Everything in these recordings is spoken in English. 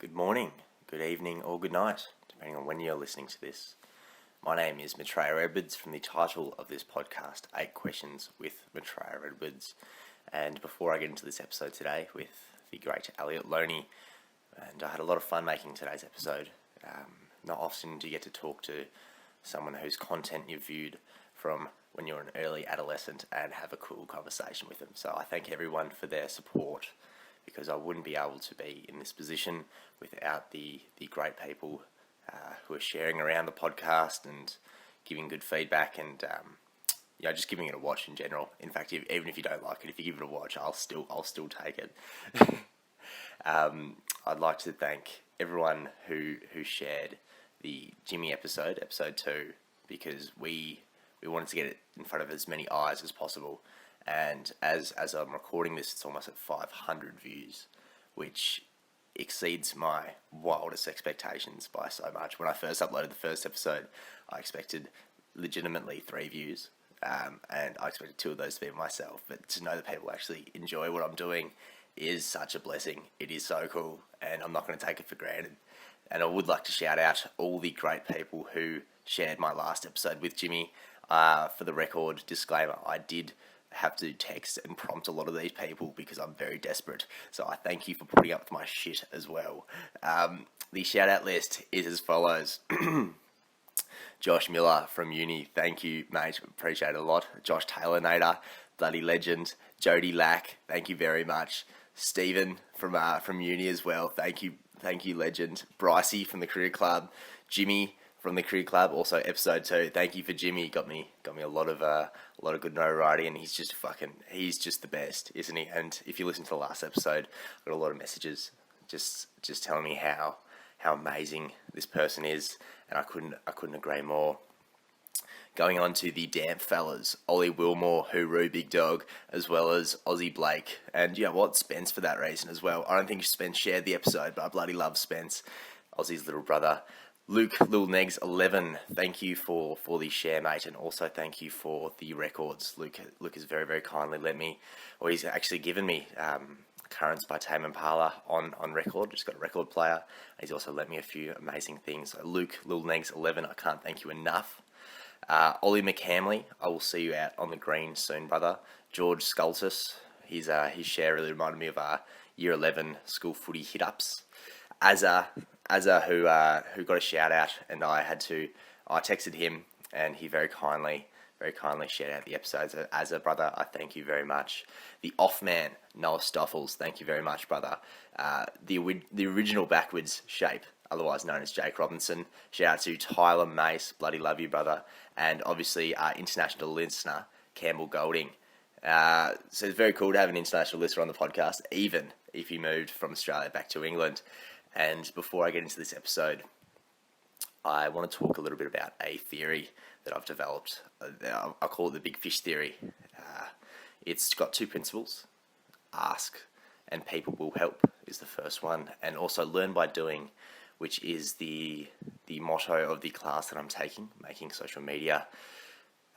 Good morning, good evening, or good night, depending on when you're listening to this. My name is Maitreya from the title of this podcast, 8 Questions with Maitreya. And before I get into this episode today with the great Elliot Loney, and I had a lot of fun making today's episode. Not often do you get to talk to someone whose content you've viewed from when you're an early adolescent and have a cool conversation with them. So I thank everyone for their support, because I wouldn't be able to be in this position without the great people who are sharing around the podcast and giving good feedback and just giving it a watch in general. In fact, even if you don't like it, if you give it a watch, I'll still take it. I'd like to thank everyone who shared the Jimmy episode 2, because we wanted to get it in front of as many eyes as possible. And as I'm recording this, it's almost at 500 views, which exceeds my wildest expectations by so much. When I first uploaded the first episode, I expected legitimately 3 views, and I expected 2 of those to be myself. But to know that people actually enjoy what I'm doing is such a blessing. It is so cool, and I'm not going to take it for granted. And I would like to shout out all the great people who shared my last episode with Jimmy. For the record, disclaimer, I did have to text and prompt a lot of these people because I'm very desperate. So I thank you for putting up with my shit as well. The shout out list is as follows. Josh Miller from uni, thank you, mate, appreciate it a lot. Josh Taylor Nader, bloody legend. Jody Lack, thank you very much. Stephen from uni as well, thank you, legend. Brycey from the Career Club. Jimmy from the Career Club, also episode 2. Thank you for Jimmy. Got me a lot of good notoriety, and he's just the best, isn't he? And if you listen to the last episode, I got a lot of messages just telling me how amazing this person is, and I couldn't agree more. Going on to the damp fellas, Ollie Wilmore, Hooroo, Big Dog, as well as Aussie Blake, and you know what, Spence for that reason as well. I don't think Spence shared the episode, but I bloody love Spence, Aussie's little brother. Luke Lil Negs 11, thank you for the share, mate, and also thank you for the records. Luke has very, very kindly he's actually given me Currents by Tame Impala on record. Just got a record player. He's also lent me a few amazing things. So Luke Lil Negs 11, I can't thank you enough. Ollie McCamley, I will see you out on the green soon, brother. George Scultus, his share really reminded me of year 11 school footy hit-ups. Azza, who got a shout out, and I texted him, and he very kindly shared out the episodes. So, Azza, brother, I thank you very much. The Off Man, Noah Stoffels, thank you very much, brother. The original backwards shape, otherwise known as Jake Robinson. Shout out to Tyler Mace, bloody love you, brother. And obviously our international listener, Campbell Golding. So it's very cool to have an international listener on the podcast, even if he moved from Australia back to England. And before I get into this episode, I want to talk a little bit about a theory that I've developed. I call it the big fish theory. It's got 2 principles. Ask and people will help is the first one. And also learn by doing, which is the motto of the class that I'm taking, Making Social Media.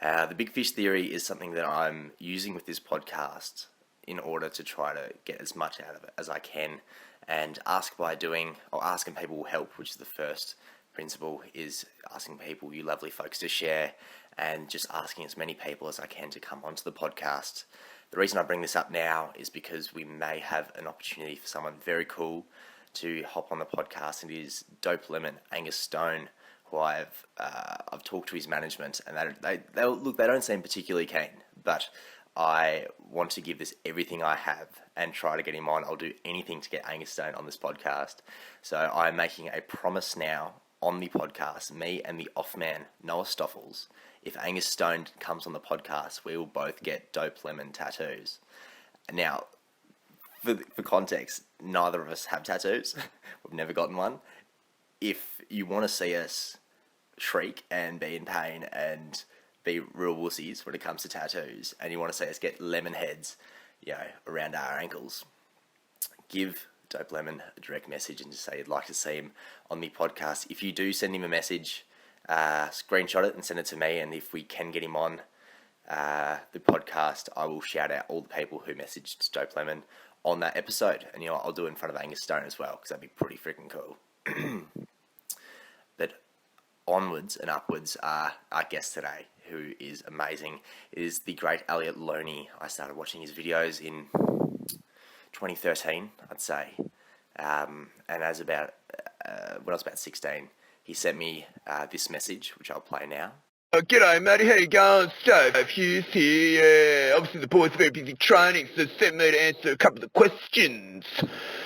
The big fish theory is something that I'm using with this podcast in order to try to get as much out of it as I can. And ask by doing, or asking people will help, which is the first principle, is asking people, you lovely folks, to share, and just asking as many people as I can to come onto the podcast. The reason I bring this up now is because we may have an opportunity for someone very cool to hop on the podcast, and it is Dope Lemon, Angus Stone, who I've talked to his management, and they don't seem particularly keen, but I want to give this everything I have and try to get him on. I'll do anything to get Angus Stone on this podcast. So I'm making a promise now on the podcast, me and the off man, Noah Stoffels. If Angus Stone comes on the podcast, we will both get Dope Lemon tattoos. Now, for context, neither of us have tattoos. We've never gotten one. If you want to see us shriek and be in pain and be real wussies when it comes to tattoos, and you want to see us get lemon heads, around our ankles, give Dope Lemon a direct message and just say you'd like to see him on the podcast. If you do send him a message, screenshot it and send it to me, and if we can get him on the podcast, I will shout out all the people who messaged Dope Lemon on that episode. And I'll do it in front of Angus Stone as well, because that'd be pretty freaking cool. But onwards and upwards are our guest today, who is amazing. It is the great Elliot Loney. I started watching his videos in 2013, I'd say. And as about when I was about 16, he sent me this message, which I'll play now. G'day, matey. How you going? So, Hughes here. Obviously, the boys are very busy training, so sent me to answer a couple of questions.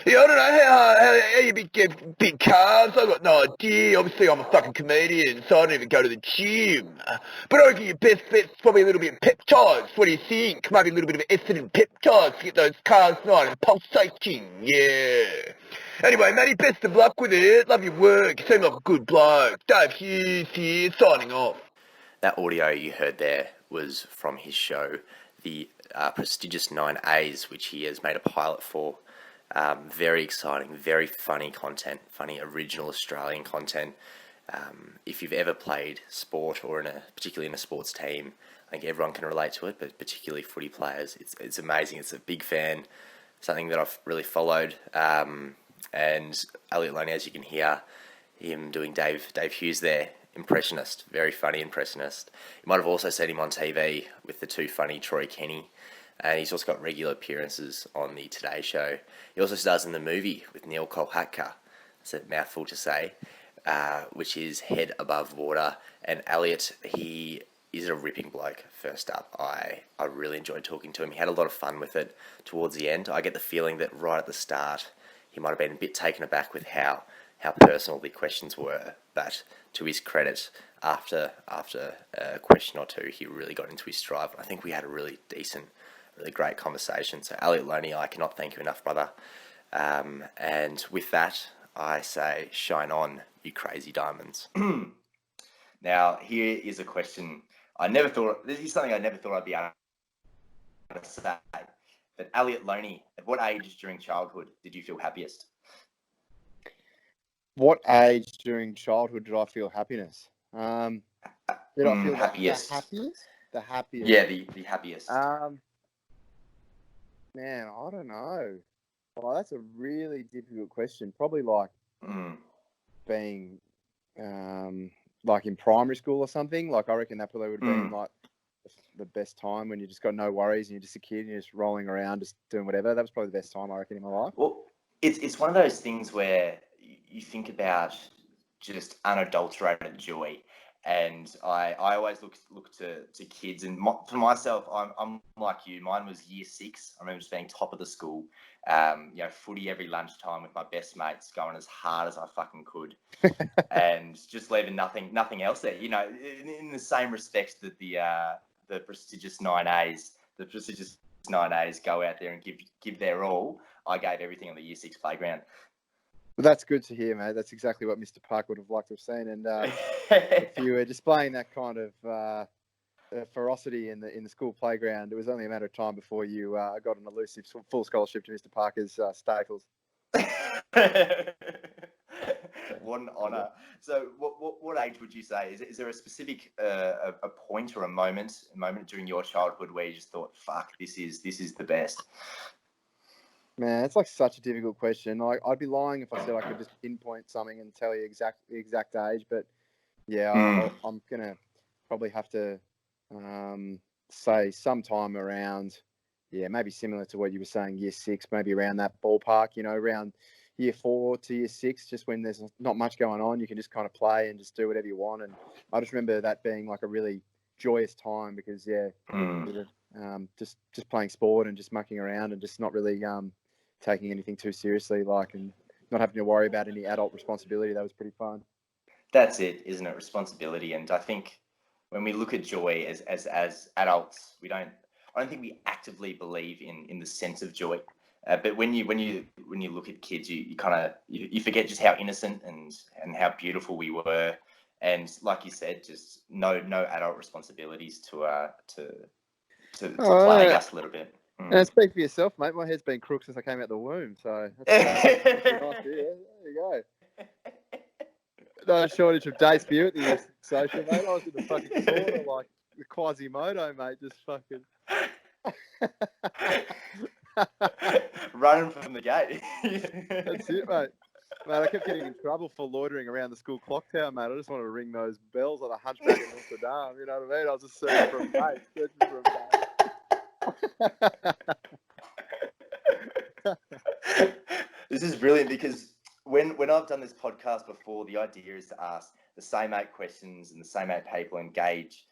Yeah, I don't know how you get big calves. I've got no idea. Obviously, I'm a fucking comedian, so I don't even go to the gym. But I reckon your best bet's probably a little bit of peptides. What do you think? Maybe a little bit of acid and peptides to get those calves nice and pulsating. Yeah. Anyway, matey, best of luck with it. Love your work. You seem like a good bloke. Dave Hughes here, signing off. That audio you heard there was from his show, the prestigious 9As, which he has made a pilot for. Very exciting, very funny content, funny original Australian content. If you've ever played sport or particularly in a sports team, I think everyone can relate to it, but particularly footy players, it's amazing. It's a big fan, something that I've really followed. And Elliot Loney, as you can hear him doing Dave Hughes there, impressionist, very funny impressionist. You might have also seen him on TV with the too funny Troy Kinne, and he's also got regular appearances on the Today Show. He also stars in the movie with Neil Kolhatka, it's a mouthful to say, which is Head Above Water. And Elliot, he is a ripping bloke. First up, I really enjoyed talking to him. He had a lot of fun with it towards the end. I get the feeling that right at the start he might have been a bit taken aback with how personal the questions were, but to his credit, after a question or two, he really got into his stride. I think we had a really decent, really great conversation. So Elliot Loney, I cannot thank you enough, brother. And with that, I say, shine on, you crazy diamonds. Now, here is a question this is something I never thought I'd be able to say. But Elliot Loney, at what age during childhood did you feel happiest? What age during childhood did I feel happiness? Did I feel happiest? The happiest? The happiest. Yeah, the happiest. Man, I don't know. Well, that's a really difficult question. Probably like being like in primary school or something. Like I reckon that probably would have been like the best time when you just got no worries and you're just a kid and you're just rolling around, just doing whatever. That was probably the best time I reckon in my life. Well, it's one of those things where you think about just unadulterated joy, and I always look to kids, and for myself, I'm like you. Mine was year 6. I remember just being top of the school, footy every lunchtime with my best mates, going as hard as I fucking could, and just leaving nothing else there. In the same respect that the prestigious 9As, go out there and give their all. I gave everything on the year 6 playground. Well, that's good to hear, mate. That's exactly what Mr. Park would have liked to have seen. And if you were displaying that kind of ferocity in the school playground, it was only a matter of time before you got an elusive full scholarship to Mr. Parker's Staples. What an honour. So what age would you say? Is there a specific a point or a moment during your childhood where you just thought, fuck, this is the best? Man, it's like such a difficult question. I'd be lying if I said I could just pinpoint something and tell you the exact age. But yeah, I'm gonna probably have to say sometime around, maybe similar to what you were saying, year 6, maybe around that ballpark. Around year 4 to year 6, just when there's not much going on, you can just kind of play and just do whatever you want. And I just remember that being like a really joyous time because just playing sport and just mucking around and just not really taking anything too seriously, and not having to worry about any adult responsibility. That was pretty fun. That's it, isn't it? Responsibility. And I think when we look at joy as adults, I don't think we actively believe in the sense of joy. But when you look at kids, you kind of you forget just how innocent and how beautiful we were, and like you said, just no adult responsibilities to plague us a little bit. And speak for yourself, mate. My head's been crooked since I came out the womb, so that's nice. There you go. No shortage of dates for you at the social, mate. I was in the fucking corner like the Quasimodo, mate, just fucking. Running from the gate. That's it, mate. Mate, I kept getting in trouble for loitering around the school clock tower, mate. I just wanted to ring those bells like the Hunchback of Notre Dame. You know what I mean? I was just searching for a mate. This is brilliant because when I've done this podcast before, the idea is to ask the same 8 questions and the same 8 people engage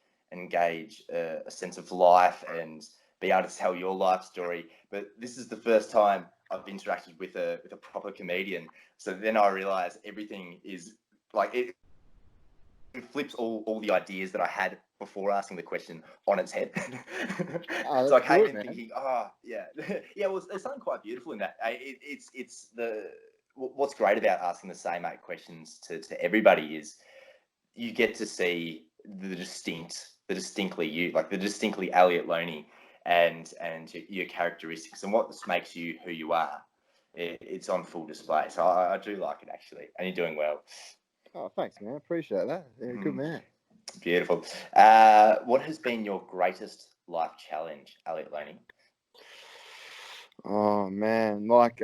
a sense of life and be able to tell your life story. But this is the first time I've interacted with a proper comedian. So then I realised everything is like it flips all the ideas that I had before asking the question on its head. So I came in thinking, yeah. Well, there's something quite beautiful in that. It's what's great about asking the same 8 questions to everybody is you get to see the distinctly Elliot Loney and your characteristics and what makes you who you are. It's on full display. So I do like it, actually, and you're doing well. Oh, thanks, man. Appreciate that. Yeah, good man. Beautiful. What has been your greatest life challenge, Elliot Loney? Oh man, like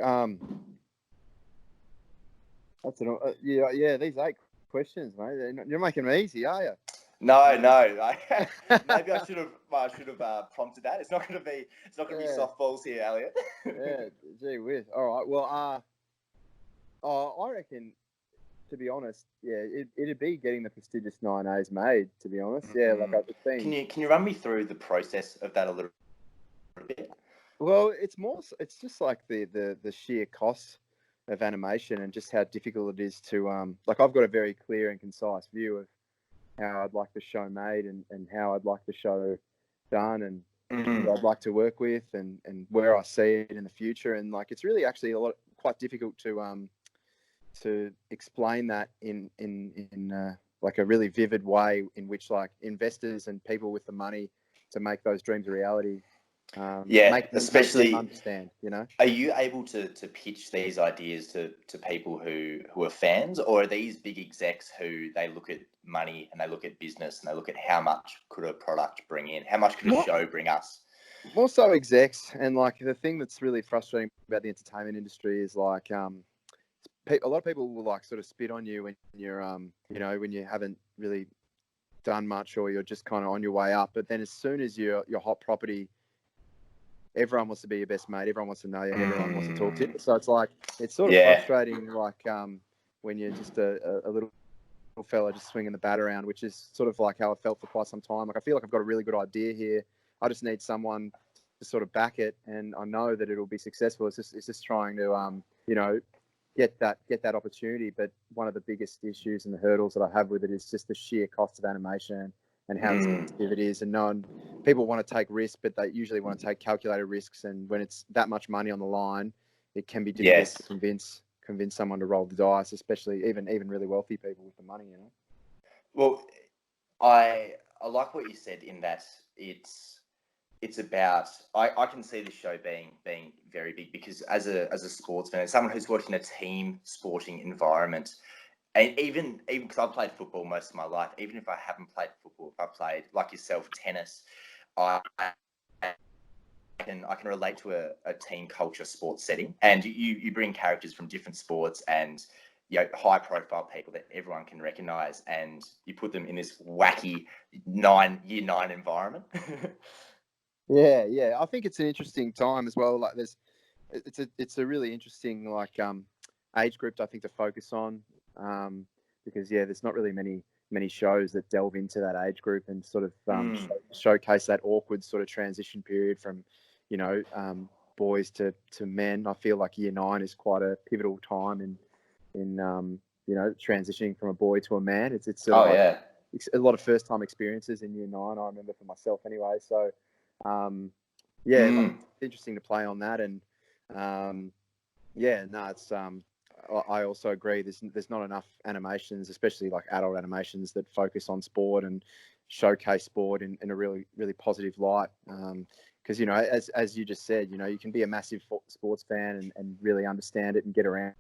that's yeah. These 8 questions, mate. You're making me easy, are you? No. Maybe I should have prompted that. It's not going to be softballs here, Elliot. Yeah, gee whiz. All right. Well, I reckon, to be honest, yeah, it'd be getting the prestigious 9As made. To be honest, yeah. Like I've seen. Can you run me through the process of that a little bit? Well, it's just like the sheer cost of animation and just how difficult it is to like I've got a very clear and concise view of how I'd like the show made and how I'd like the show done and who I'd like to work with and where I see it in the future. And like it's really actually quite difficult to explain that in like a really vivid way in which like investors and people with the money to make those dreams a reality especially understand, you know. Are you able to pitch these ideas to people who are fans, or are these big execs who they look at money and they look at business and they look at how much could a product bring in, how much could a show bring us? More so execs, and like the thing that's really frustrating about the entertainment industry is like a lot of people will like sort of spit on you when you're when you haven't really done much or you're just kind of on your way up, but then as soon as you're hot property, everyone wants to be your best mate. Everyone wants to know you. And everyone wants to talk to you. So it's like it's sort of frustrating, like when you're just a little fella just swinging the bat around, which is sort of like how I felt for quite some time. Like I feel like I've got a really good idea here. I just need someone to sort of back it, and I know that it'll be successful. It's just trying to get that opportunity. But one of the biggest issues and the hurdles that I have with it is just the sheer cost of animation and how expensive it is. And people want to take risks, but they usually want to take calculated risks. And when it's that much money on the line, it can be difficult to convince someone to roll the dice, especially even really wealthy people with the money, you know. Well, I like what you said in that it's about I can see the show being very big because as a sports fan, as someone who's worked in a team sporting environment. And even because I've played football most of my life, even if I haven't played football, if I played like yourself tennis, I can relate to a team culture sports setting. And you bring characters from different sports and high profile people that everyone can recognise, and you put them in this wacky year 9 environment. Yeah. I think it's an interesting time as well. Like it's a really interesting like age group I think to focus on. Because there's not really many shows that delve into that age group and sort of showcase that awkward sort of transition period from, boys to men. I feel like year 9 is quite a pivotal time in transitioning from a boy to a man. It's sort of a lot of first time experiences in year 9. I remember for myself anyway. So it's interesting to play on that and it's I also agree. There's not enough animations, especially like adult animations, that focus on sport and showcase sport in a really, really positive light. Because as you just said, you can be a massive sports fan and really understand it and get around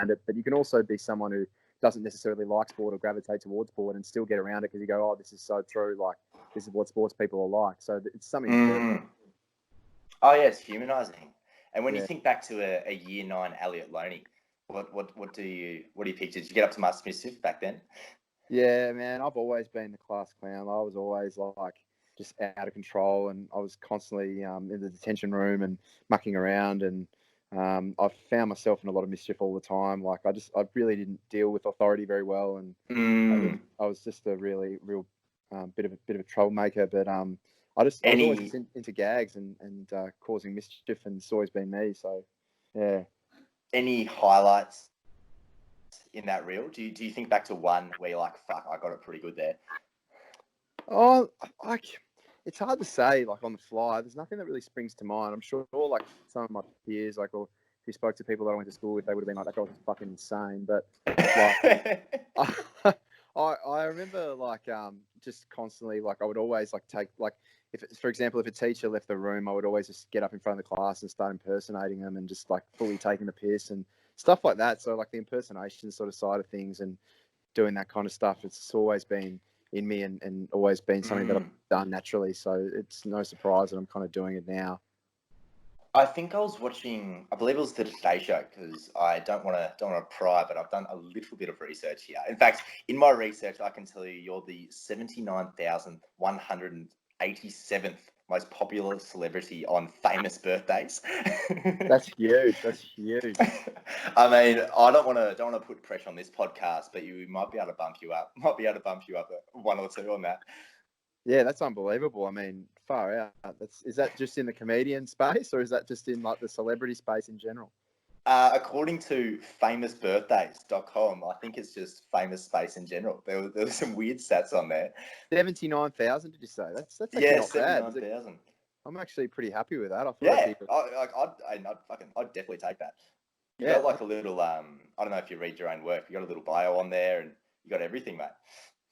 it, but you can also be someone who doesn't necessarily like sport or gravitate towards sport and still get around it because you go, oh, this is so true. Like this is what sports people are like. So it's something. Oh yeah, it's humanizing. And when you Yeah. think back to a year 9 Elliot Loney, what do you picture? Did you get up to much mischief back then? Yeah, man, I've always been the class clown. I was always like just out of control, and I was constantly in the detention room and mucking around, and I found myself in a lot of mischief all the time. Like I really didn't deal with authority very well, and I was just a real bit of a troublemaker. But I was always just into gags and causing mischief, and it's always been me. So yeah. Any highlights in that reel? Do you think back to one where you're like, fuck, I got it pretty good there? Oh, it's hard to say, like on the fly. There's nothing that really springs to mind. I'm sure, like some of my peers, like, or if you spoke to people that I went to school with, they would have been like, "That guy was fucking insane." But like, I remember like just constantly, like I would always like take like for example, if a teacher left the room, I would always just get up in front of the class and start impersonating them and just like fully taking the piss and stuff like that. So like the impersonation sort of side of things and doing that kind of stuff, it's always been in me and always been something that I've done naturally. So it's no surprise that I'm kind of doing it now. I think I was watching, I believe it was the Today Show, because I don't want to pry, but I've done a little bit of research here. In fact, in my research, I can tell you you're the 79,187th most popular celebrity on famous birthdays. That's huge. That's huge. I mean, I don't want to put pressure on this podcast, but you might be able to bump you up. Might be able to bump you up one or two on that. Yeah, that's unbelievable. I mean, far out. Is that just in the comedian space, or is that just in like the celebrity space in general? According to famousbirthdays.com, I think it's just famous space in general. There was some weird stats on there. 79,000, did you say? That's actually not bad. 79,000. I'm actually pretty happy with that. I thought I'd definitely take that. You got like a little I don't know if you read your own work. You got a little bio on there, and you got everything, mate.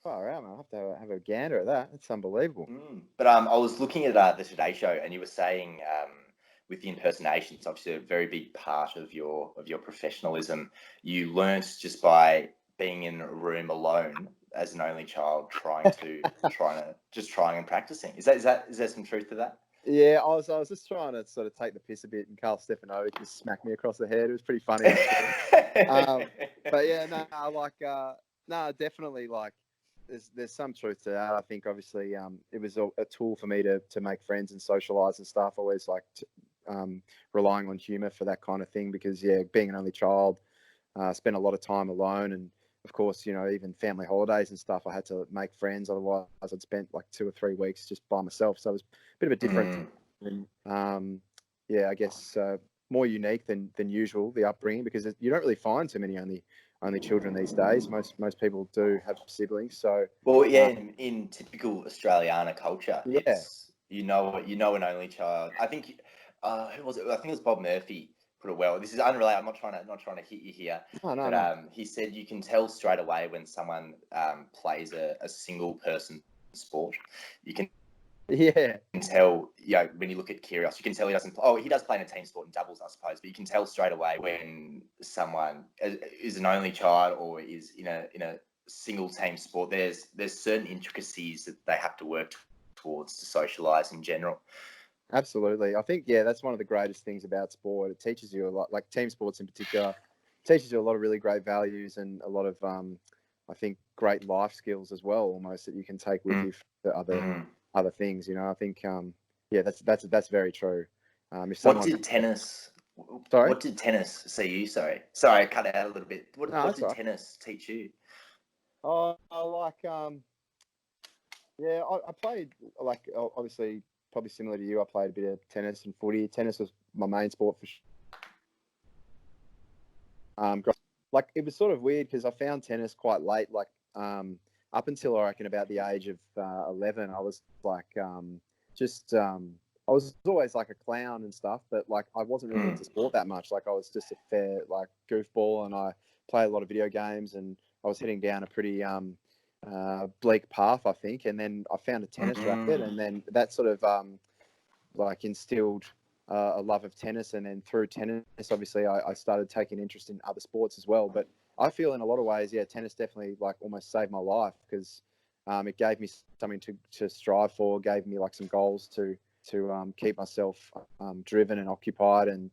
Far out, man. I'll have to have a gander at that. That's unbelievable. But I was looking at the Today Show, and you were saying with the impersonations, obviously a very big part of your professionalism. You learnt just by being in a room alone as an only child, trying and practicing. Is there some truth to that? Yeah, I was just trying to sort of take the piss a bit, and Carl Stefanovic just smacked me across the head. It was pretty funny, actually. But yeah, definitely, like, there's some truth to that. I think obviously it was a tool for me to make friends and socialise and stuff. Always liked relying on humour for that kind of thing because being an only child, spent a lot of time alone, and of course, even family holidays and stuff, I had to make friends. Otherwise, I'd spent like 2 or 3 weeks just by myself. So it was a bit of a different, I guess more unique than usual, the upbringing, because you don't really find too many only children these days. Most people do have siblings. So in typical Australiana culture, it's an only child. I think who was it? I think it was Bob Murphy put it well. This is unrelated. I'm not trying to hit you here. No. He said you can tell straight away when someone plays a single person sport. You can tell, when you look at Kyrgios, you can tell he doesn't. He does play in a team sport in doubles, I suppose. But you can tell straight away when someone is an only child or is in a single team sport. There's certain intricacies that they have to work towards to socialise in general. Absolutely. I think, that's one of the greatest things about sport. It teaches you a lot, like team sports in particular, teaches you a lot of really great values and a lot of, I think, great life skills as well, almost, that you can take with you for other things. I think, that's very true. What did tennis see you? Sorry, I cut out a little bit. What did tennis teach you? I played, like, obviously, probably similar to you. I played a bit of tennis and footy. Tennis was my main sport for sure. Like, it was sort of weird because I found tennis quite late. Like, up until I reckon about the age of 11, I was like, I was always like a clown and stuff, but like I wasn't really into sport that much. Like, I was just a fair like goofball, and I played a lot of video games, and I was heading down a pretty bleak path, I think. And then I found a tennis racket, and then that sort of like instilled a love of tennis. And then through tennis, obviously, I started taking interest in other sports as well. But I feel in a lot of ways, tennis definitely like almost saved my life because it gave me something to strive for, gave me like some goals to keep myself driven and occupied, and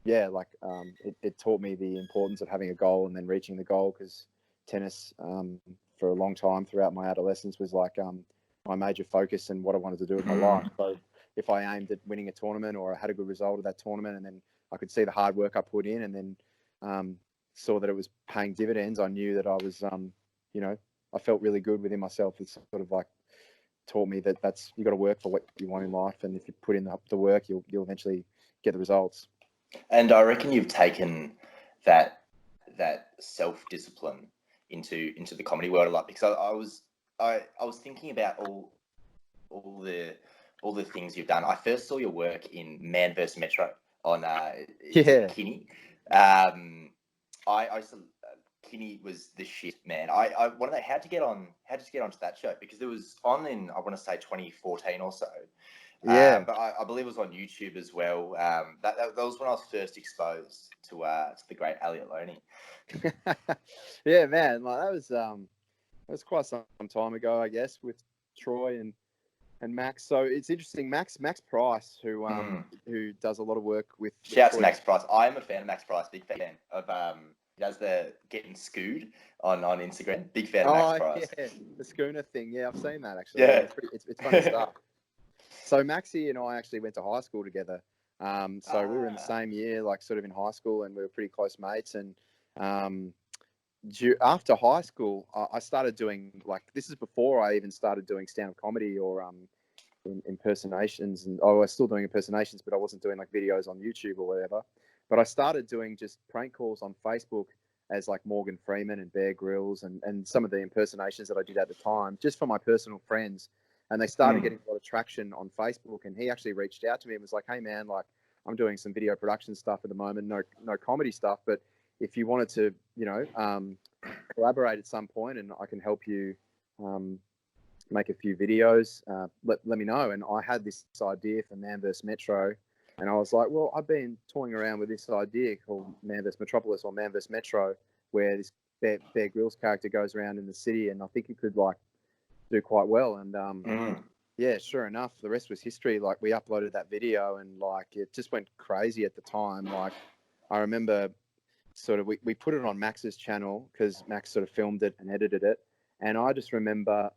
it taught me the importance of having a goal and then reaching the goal, because tennis for a long time throughout my adolescence was like my major focus and what I wanted to do with my life. So if I aimed at winning a tournament or I had a good result of that tournament, and then I could see the hard work I put in, and then saw that it was paying dividends, I knew that I was, I felt really good within myself. It's sort of like taught me that you got to work for what you want in life, and if you put in the work, you'll eventually get the results. And I reckon you've taken that self-discipline into the comedy world a lot, because I was thinking about all the things you've done. I first saw your work in Man vs Metro on Kinne. I used to, Kinne was the shit, man. I want to know how to get onto that show, because it was on in, I want to say 2014 or so. Yeah. But I believe it was on YouTube as well. That was when I was first exposed to the great Elliot Loney. Yeah, man. Like that was quite some time ago, I guess, with Troy and Max. So it's interesting. Max Price, who does a lot of work with Shouts to Max Price. I am a fan of Max Price. Big fan of he does the getting scooed on Instagram. Big fan of Max Price. Yeah, the schooner thing. Yeah, I've seen that actually. Yeah, it's funny stuff. So Maxie and I actually went to high school together. So we were in the same year, like sort of in high school, and we were pretty close mates. And after high school, I started doing, like, this is before I even started doing stand-up comedy or impersonations. And I was still doing impersonations, but I wasn't doing like videos on YouTube or whatever. But I started doing just prank calls on Facebook as like Morgan Freeman and Bear Grylls and some of the impersonations that I did at the time, just for my personal friends. And they started getting a lot of traction on Facebook. And he actually reached out to me and was like, "Hey man, like I'm doing some video production stuff at the moment, no comedy stuff, but if you wanted to, collaborate at some point and I can help you make a few videos, let me know." And I had this idea for Man vs Metro. And I was like, well, I've been toying around with this idea called Man vs Metropolis or Man vs Metro, where this Bear Grylls character goes around in the city, and I think it could like do quite well. And yeah, sure enough, the rest was history. Like we uploaded that video, and like it just went crazy at the time. Like I remember sort of we put it on Max's channel because Max sort of filmed it and edited it, and I just remember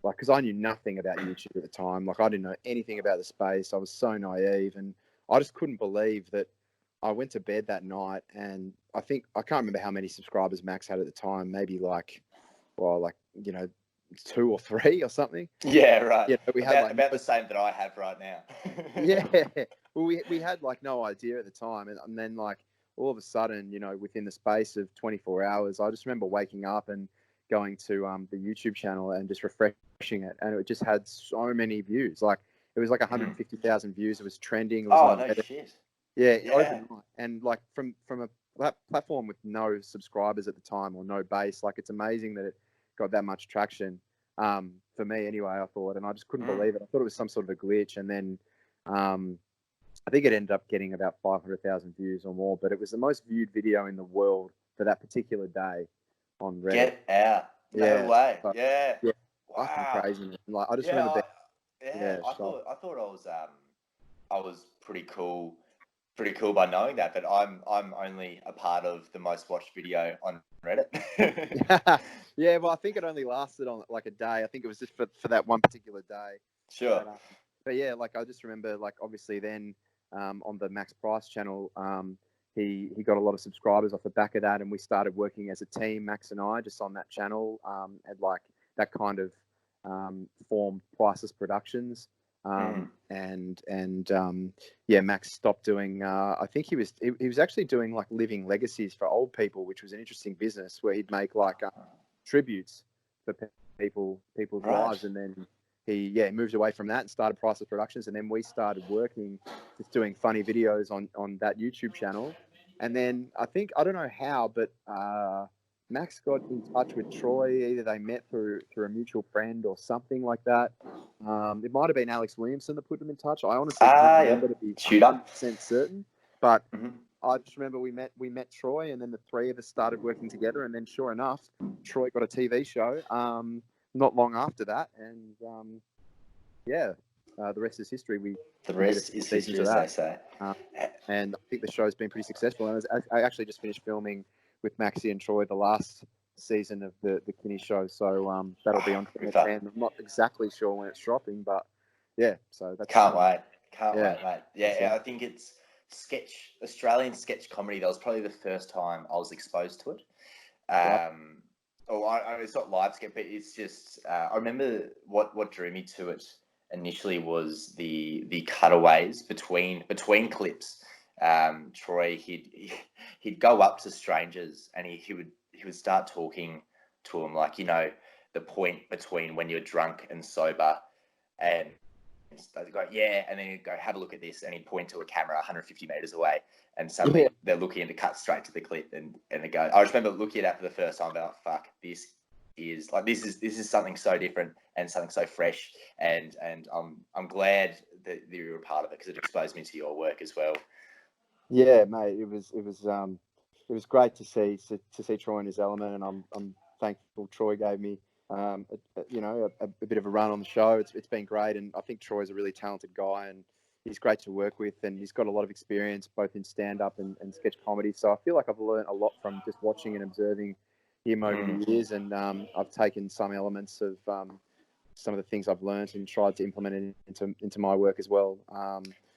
because I knew nothing about YouTube at the time. Like I didn't know anything about the space. I was so naive, and I just couldn't believe that I went to bed that night, and I can't remember how many subscribers Max had at the time. Maybe 2 or 3 or something. Yeah, right. Yeah, we had about the same that I have right now. Yeah. Well, we had like no idea at the time, and then like all of a sudden, within the space of 24 hours, I just remember waking up and going to the YouTube channel and just refreshing it, and it just had so many views. Like it was like 150,000 views. It was trending. It was no shit. Yeah, overnight. And like from a platform with no subscribers at the time or no base, like it's amazing that it got that much traction. For me anyway, I thought, and I just couldn't believe it. I thought it was some sort of a glitch, and then I think it ended up getting about 500,000 views or more, but it was the most viewed video in the world for that particular day on Reddit. Get out. No way. But, yeah. Wow. Fucking crazy, man. Like I just remember I thought I was pretty cool by knowing that, but I'm only a part of the most watched video on Reddit. Yeah, well, I think it only lasted on like a day. I think it was just for that one particular day. Sure. But yeah, like I just remember, like obviously then on the Max Price channel, he got a lot of subscribers off the back of that, and we started working as a team, Max and I, just on that channel, and like that kind of formed Priceless Productions. Max stopped doing. I think he was actually doing like living legacies for old people, which was an interesting business where he'd make like tributes for people's lives, and then he moved away from that and started Priceless Productions, and then we started working, just doing funny videos on that YouTube channel, and then I don't know how, but Max got in touch with Troy. Either they met through a mutual friend or something like that. It might have been Alex Williamson that put them in touch. I honestly can't remember to be 100% certain, but I just remember we met Troy, and then the three of us started working together, and then sure enough, Troy got a TV show not long after that, and the rest is history. We The did a rest few is seasons history, of as they that. say. And I think the show's been pretty successful. And I actually just finished filming with Maxie and Troy the last season of the Kinne show, so that'll be on Ripper. 10. I'm not exactly sure when it's dropping, but yeah. So that's Can't wait, mate. Yeah, That's I think it's Australian sketch comedy. That was probably the first time I was exposed to it. Right. It's not live sketch, but it's just I remember what drew me to it initially was the cutaways between clips. Troy, he'd go up to strangers and he would start talking to them, like, the point between when you're drunk and sober, and they'd go, yeah, and then he'd go, have a look at this, and he'd point to a camera 150 meters away, and suddenly they're looking to cut straight to the clip, and they go, I just remember looking at it for the first time, like, fuck, this is something so different and something so fresh, and I'm glad that you were a part of it, because it exposed me to your work as well. Yeah, mate, it was great to see Troy in his element, and I'm thankful Troy gave me a bit of a run on the show. It's been great, and I think Troy's a really talented guy, and he's great to work with, and he's got a lot of experience both in stand-up and sketch comedy. So I feel like I've learned a lot from just watching and observing him over the years, and I've taken some elements of some of the things I've learned and tried to implement it into my work as well.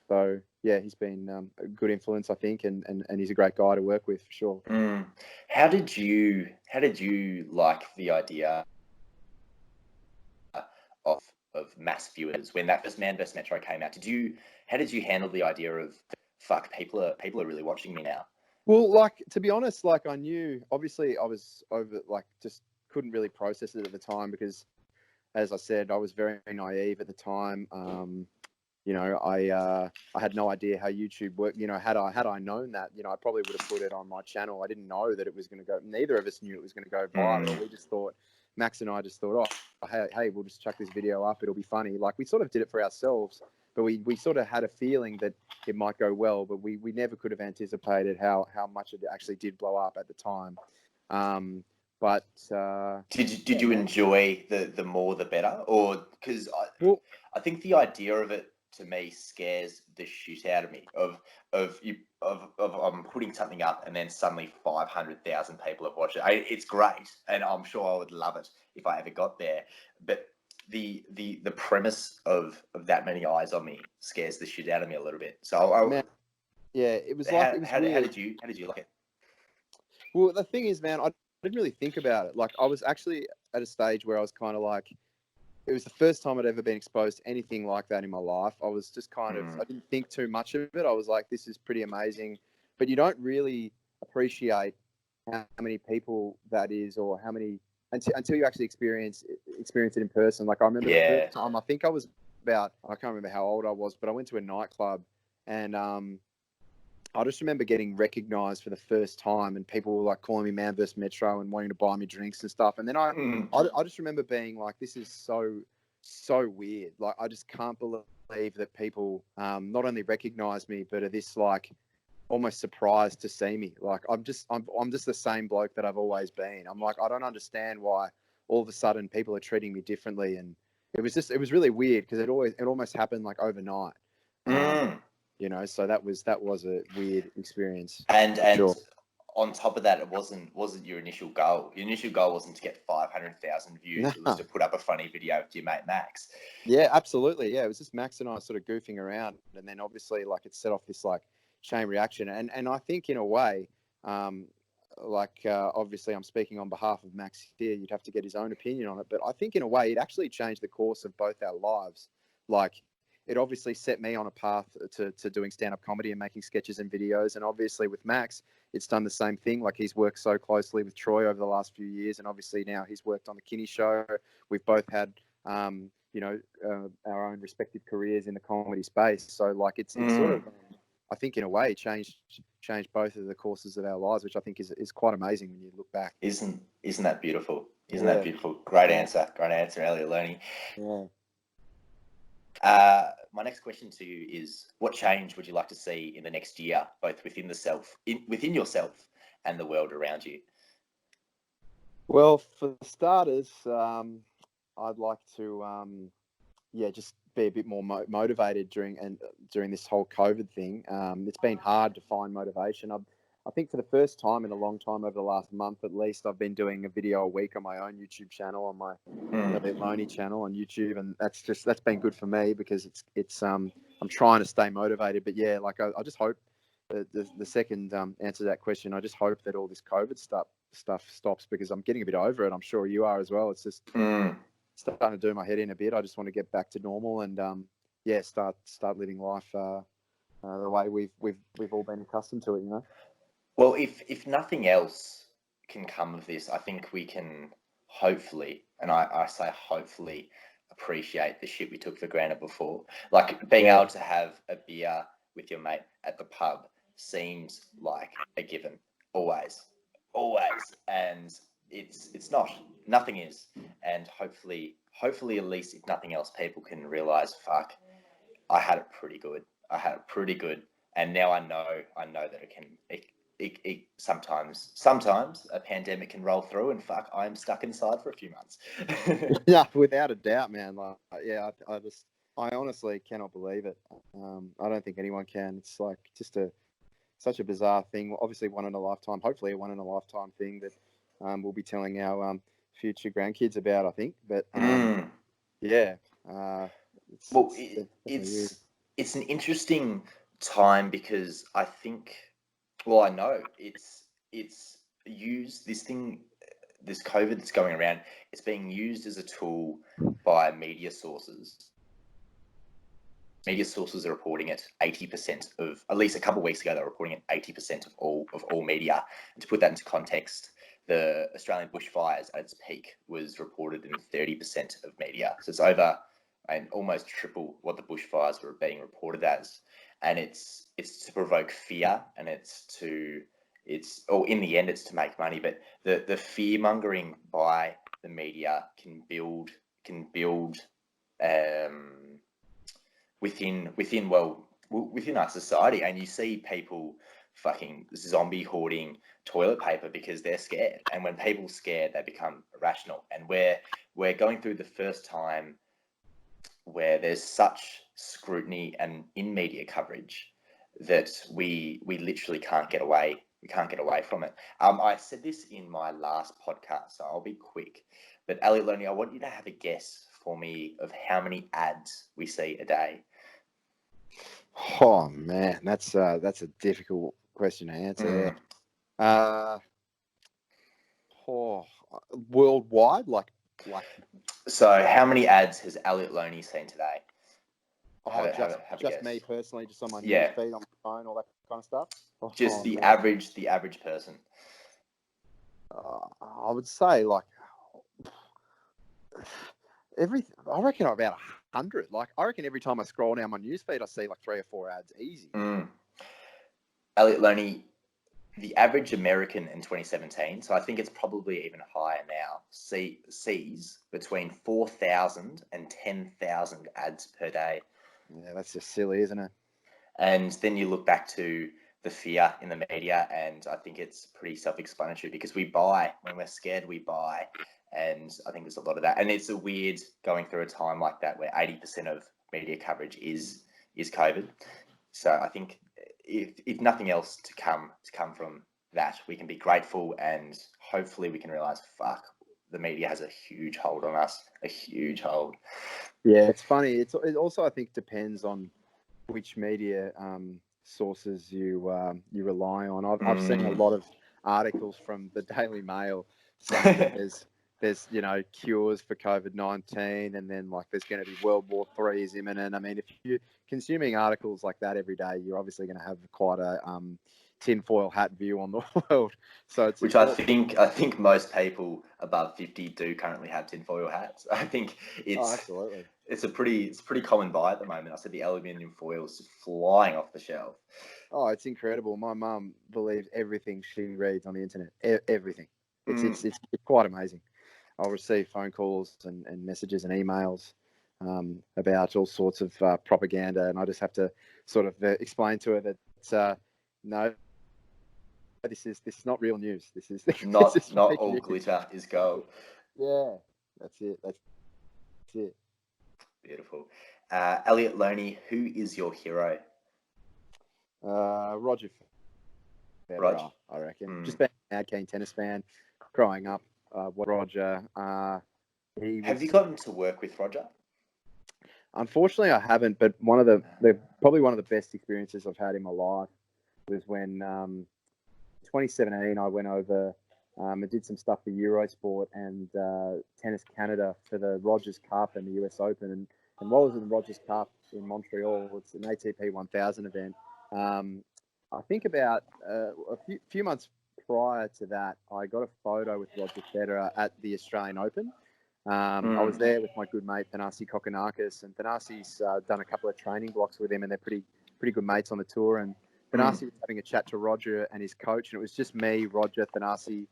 So yeah, he's been a good influence, I think, and he's a great guy to work with for sure. How did you like the idea of mass viewers when that first Man vs Metro came out? How did you handle the idea of, fuck, people are really watching me now? Well, like, to be honest, like, I knew, obviously I was over, like, just couldn't really process it at the time because, as I said, I was very naive at the time. I had no idea how YouTube worked. Had I known that, I probably would have put it on my channel. I didn't know that it was going to go. Neither of us knew it was going to go viral. We just thought, Max and I just thought, oh, hey, we'll just chuck this video up. It'll be funny. Like, we sort of did it for ourselves, but we sort of had a feeling that it might go well, but we never could have anticipated how much it actually did blow up at the time. But did you enjoy the more the better, or because I think the idea of it, to me, scares the shit out of me. Of I'm putting something up and then suddenly 500,000 people have watched it. It's great, and I'm sure I would love it if I ever got there. But the premise of that many eyes on me scares the shit out of me a little bit. So yeah, it was how weird. did you like it? Well, the thing is, man, I didn't really think about it. Like, I was actually at a stage where I was kind of like, it was the first time I'd ever been exposed to anything like that in my life. I was just kind of, I didn't think too much of it. I was like, this is pretty amazing. But you don't really appreciate how many people that is, or how many, until you actually experience it in person. Like, I remember the first time, I think I was about, I can't remember how old I was, but I went to a nightclub, and I just remember getting recognized for the first time, and people were like calling me Man vs Metro and wanting to buy me drinks and stuff. And then I just remember being like, this is so weird. Like, I just can't believe that people not only recognize me, but are this, like, almost surprised to see me. Like, I'm just the same bloke that I've always been. I'm like, I don't understand why all of a sudden people are treating me differently. And it was really weird because it almost happened like overnight. So that was a weird experience. And sure. On top of that, it wasn't your initial goal. Your initial goal wasn't to get 500,000 views. It was to put up a funny video with your mate Max. Yeah, absolutely. Yeah, it was just Max and I sort of goofing around, and then obviously, like, it set off this, like, chain reaction. And I think, in a way, obviously I'm speaking on behalf of Max here. You'd have to get his own opinion on it, but I think in a way it actually changed the course of both our lives. Like, it obviously set me on a path to doing stand-up comedy and making sketches and videos. And obviously with Max, it's done the same thing. Like, he's worked so closely with Troy over the last few years. And obviously now he's worked on the Kinne show. We've both had, our own respective careers in the comedy space. So, like, it's sort of, I think, in a way, changed both of the courses of our lives, which I think is quite amazing when you look back. Isn't that beautiful? Isn't that beautiful? Great answer, Elliot Loney. Yeah. My next question to you is, what change would you like to see in the next year, both within yourself and the world around you? Well, for starters, I'd like to, be a bit more motivated during this whole COVID thing. It's been hard to find motivation. I think for the first time in a long time, over the last month at least, I've been doing a video a week on my own YouTube channel, on my Elliot Loney channel on YouTube, and that's been good for me because I'm trying to stay motivated. But yeah, like I just hope that the second answer to that question, I just hope that all this COVID stuff stops, because I'm getting a bit over it. I'm sure you are as well. It's just starting to do my head in a bit. I just want to get back to normal and start living life the way we've all been accustomed to it, you know. Well, if nothing else can come of this, I think we can hopefully, and I say hopefully, appreciate the shit we took for granted before. Like being able to have a beer with your mate at the pub seems like a given, always, and it's not. Nothing is, and hopefully, at least if nothing else, people can realize, fuck, I had it pretty good, and now I know that it sometimes a pandemic can roll through, and fuck, I am stuck inside for a few months. Yeah, without a doubt, man. Like, yeah, I honestly cannot believe it. I don't think anyone can. It's like just such a bizarre thing. Obviously, hopefully a one in a lifetime thing that we'll be telling our future grandkids about, I think. But yeah, it's an interesting time because I think, well, I know it's used, this COVID that's going around, it's being used as a tool by media sources. Media sources are reporting it 80% of, at least a couple of weeks ago, they were reporting it 80% of all media. And to put that into context, the Australian bushfires at its peak was reported in 30% of media. So it's over and almost triple what the bushfires were being reported as. And it's to provoke fear, and in the end, it's to make money. But the fear mongering by the media can build within our society, and you see people fucking zombie hoarding toilet paper because they're scared. And when people are scared, they become irrational. And we're going through the first time where there's such scrutiny and in media coverage that we literally can't get away. We can't get away from it. I said this in my last podcast, so I'll be quick. But Elliot Loney, I want you to have a guess for me of how many ads we see a day. Oh man, that's a difficult question to answer. Worldwide, like. So, how many ads has Elliot Loney seen today? Just me personally, just on my news feed, on my phone, all that kind of stuff. Just the average person. I would say like I reckon about 100. Like, I reckon every time I scroll down my newsfeed, I see like 3 or 4 ads easy. Elliot Loney, the average American in 2017, so I think it's probably even higher now, sees between 4,000 and 10,000 ads per day. Yeah, that's just silly, isn't it? And then you look back to the fear in the media, and I think it's pretty self-explanatory because we buy. When we're scared, we buy. And I think there's a lot of that. And it's a weird going through a time like that where 80% of media coverage is COVID. So I think if nothing else to come from that, we can be grateful, and hopefully we can realize, fuck, the media has a huge hold on us, a huge hold. Yeah, it's funny. It also, I think, depends on which media sources you rely on. I've seen a lot of articles from the Daily Mail saying that there's cures for COVID-19, and then like there's going to be World War III is imminent. I mean, if you're consuming articles like that every day, you're obviously going to have quite a tinfoil hat view on the world. So which I think most people above 50 do currently have tinfoil hats. I think absolutely. It's a pretty common buy at the moment. I said the aluminium foil is just flying off the shelf. Oh, it's incredible. My mum believes everything she reads on the internet. Everything. It's quite amazing. I'll receive phone calls and messages and emails about all sorts of propaganda, and I just have to sort of explain to her that no, this is not real news. This is not all news. Glitter is gold. Yeah, that's it. That's it. Beautiful. Elliot Loney, who is your hero? Roger Rog? Federer, I reckon. Just being a mad keen tennis fan, growing up. Roger. Have you gotten to work with Roger? Unfortunately, I haven't. But probably one of the best experiences I've had in my life was when 2017 I went over. I did some stuff for Eurosport and Tennis Canada for the Rogers Cup and the US Open. And while I was in the Rogers Cup in Montreal, it's an ATP 1000 event. I think about a few months prior to that, I got a photo with Roger Federer at the Australian Open. I was there with my good mate Thanasi Kokonakis, and Thanasi's done a couple of training blocks with him, and they're pretty good mates on the tour. And Thanasi was having a chat to Roger and his coach, and it was just me, Roger, Thanasi,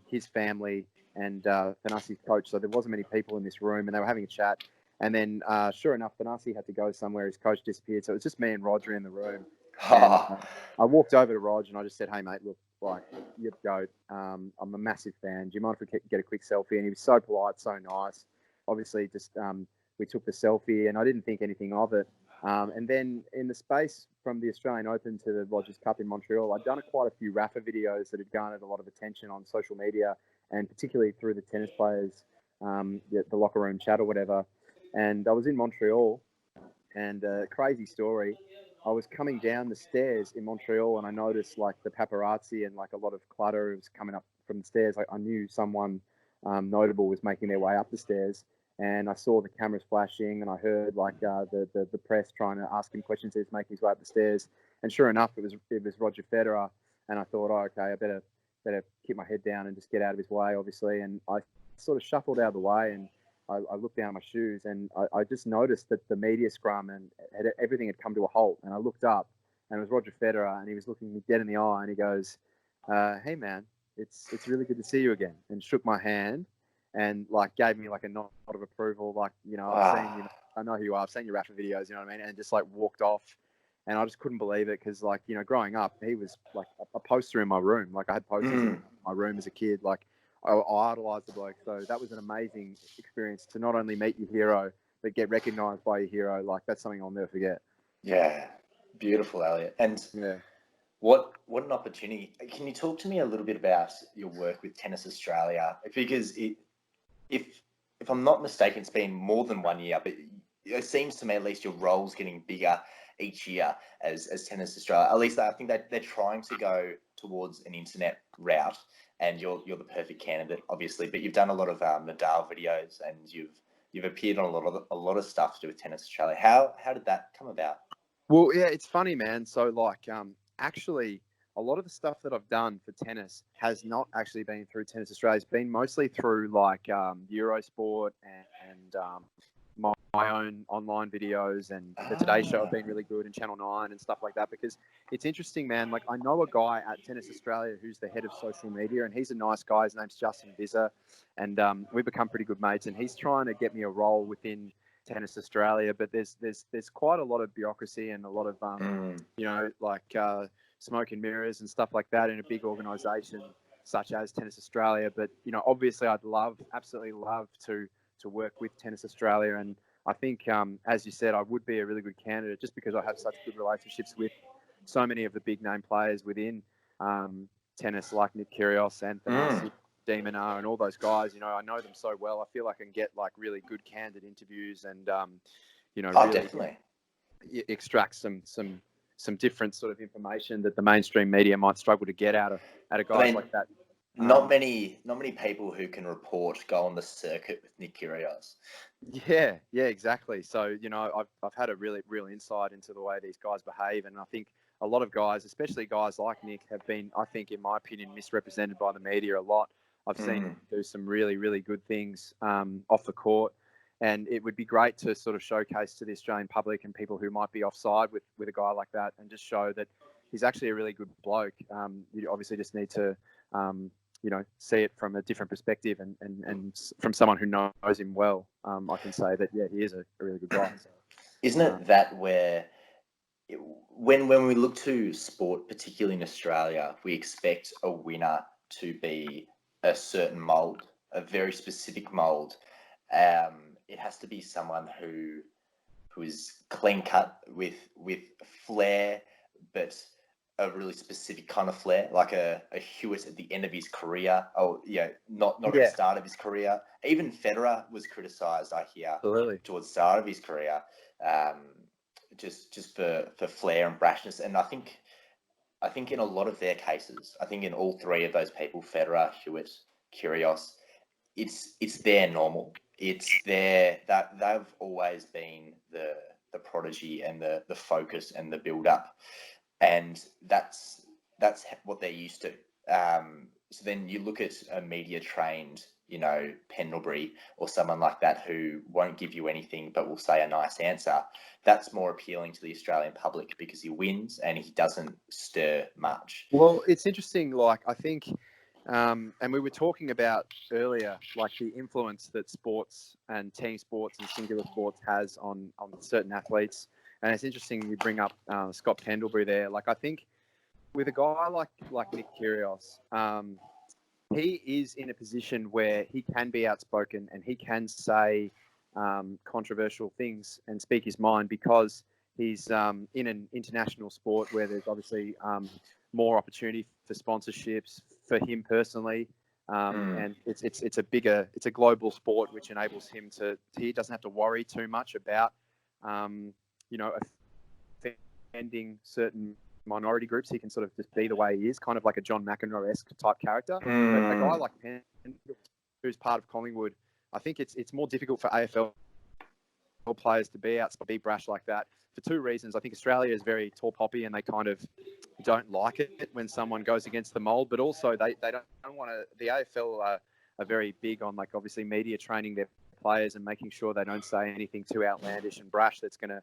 his family, and Thanasi's coach. So there wasn't many people in this room, and they were having a chat. And then, sure enough, Thanasi had to go somewhere. His coach disappeared, so it was just me and Roger in the room. And I walked over to Roger and I just said, "Hey, mate, look, like, you're the GOAT. I'm a massive fan. Do you mind if we get a quick selfie?" And he was so polite, so nice. Obviously, just we took the selfie, and I didn't think anything of it. And then in the space from the Australian Open to the Rogers Cup in Montreal, I'd done quite a few Rafa videos that had garnered a lot of attention on social media, and particularly through the tennis players, the locker room chat or whatever. And I was in Montreal, and crazy story. I was coming down the stairs in Montreal, and I noticed like the paparazzi and like a lot of clutter was coming up from the stairs. Like I knew someone notable was making their way up the stairs, and I saw the cameras flashing, and I heard like the press trying to ask him questions as he's making his way up the stairs. And sure enough, it was Roger Federer, and I thought, oh, okay, I better keep my head down and just get out of his way, obviously. And I sort of shuffled out of the way, and I looked down my shoes, and I just noticed that the media scrum and everything had come to a halt. And I looked up, and it was Roger Federer, and he was looking me dead in the eye, and he goes, "Hey man, it's really good to see you again," and shook my hand, and like gave me like a nod of approval, like, you know, I've seen, you know, I know who you are, I've seen your Rafa videos, you know what I mean, and just like walked off. And I just couldn't believe it because, like, you know, growing up, he was like a poster in my room. Like I had posters in my room as a kid. Like I idolized the bloke. So that was an amazing experience to not only meet your hero, but get recognized by your hero. Like that's something I'll never forget. Yeah, beautiful, Elliot. And Yeah. what an opportunity. Can you talk to me a little bit about your work with Tennis Australia? Because if I'm not mistaken, it's been more than 1 year, but it seems to me at least your role's getting bigger each year as Tennis Australia. At least I think that they're trying to go towards an internet route, and you're the perfect candidate, obviously. But you've done a lot of Nadal videos, and you've appeared on a lot of stuff to do with Tennis Australia. How did that come about? Well, yeah, it's funny, man. So like, actually, a lot of the stuff that I've done for tennis has not actually been through Tennis Australia. It's been mostly through like Eurosport and my own online videos, and the Today Show have been really good, and Channel 9 and stuff like that. Because it's interesting, man. Like I know a guy at Tennis Australia who's the head of social media, and he's a nice guy. His name's Justin Visser, and we've become pretty good mates. And he's trying to get me a role within Tennis Australia, but there's quite a lot of bureaucracy and a lot of you know, like smoke and mirrors and stuff like that in a big organisation such as Tennis Australia. But you know, obviously, I'd absolutely love to work with Tennis Australia, and I think, as you said, I would be a really good candidate just because I have such good relationships with so many of the big name players within tennis, like Nick Kyrgios and Thanasi Demonar and all those guys. You know, I know them so well. I feel I can get like really good candid interviews and you know, really Definitely extract some different sort of information that the mainstream media might struggle to get out of guys like that. Not many people who can report go on the circuit with Nick Kyrgios. Yeah, exactly. So, you know, I've had a really real insight into the way these guys behave, and I think a lot of guys, especially guys like Nick, have been, I think, in my opinion, misrepresented by the media a lot. I've seen him do some really, really good things off the court, and it would be great to sort of showcase to the Australian public and people who might be offside with a guy like that, and just show that he's actually a really good bloke. You obviously just need to you know, see it from a different perspective and from someone who knows him well. I can say that, yeah, he is a really good guy. So, isn't it that where when we look to sport, particularly in Australia, we expect a winner to be a certain mould, a very specific mould. It has to be someone who who is clean cut with flair, but a really specific kind of flair, like a Hewitt at the end of his career. Oh, yeah, not at the start of his career. Even Federer was criticised, I hear, Absolutely. towards the start of his career, just for flair and brashness. And I think in a lot of their cases, I think in all three of those people, Federer, Hewitt, Kyrgios, it's their normal. It's that they've always been the prodigy and the focus and the build up, and that's what they're used to. So then you look at a media trained, Pendlebury or someone like that who won't give you anything but will say a nice answer. That's more appealing to the Australian public because he wins and he doesn't stir much. Well, it's interesting. Like, I think, and we were talking about earlier, like the influence that sports and team sports and singular sports has on certain athletes. And it's interesting you bring up Scott Pendlebury there. Like, I think with a guy like Nick Kyrgios, he is in a position where he can be outspoken and he can say controversial things and speak his mind because he's in an international sport where there's obviously more opportunity for sponsorships for him personally. And it's a global sport, which enables him he doesn't have to worry too much about, offending certain minority groups. He can sort of just be the way he is, kind of like a John McEnroe-esque type character. But a guy like Penn, who's part of Collingwood, I think it's more difficult for AFL players to be brash like that for two reasons. I think Australia is very tall poppy and they kind of don't like it when someone goes against the mold, but also they don't want to. The AFL are very big on, like, obviously media training their players and making sure they don't say anything too outlandish and brash that's going to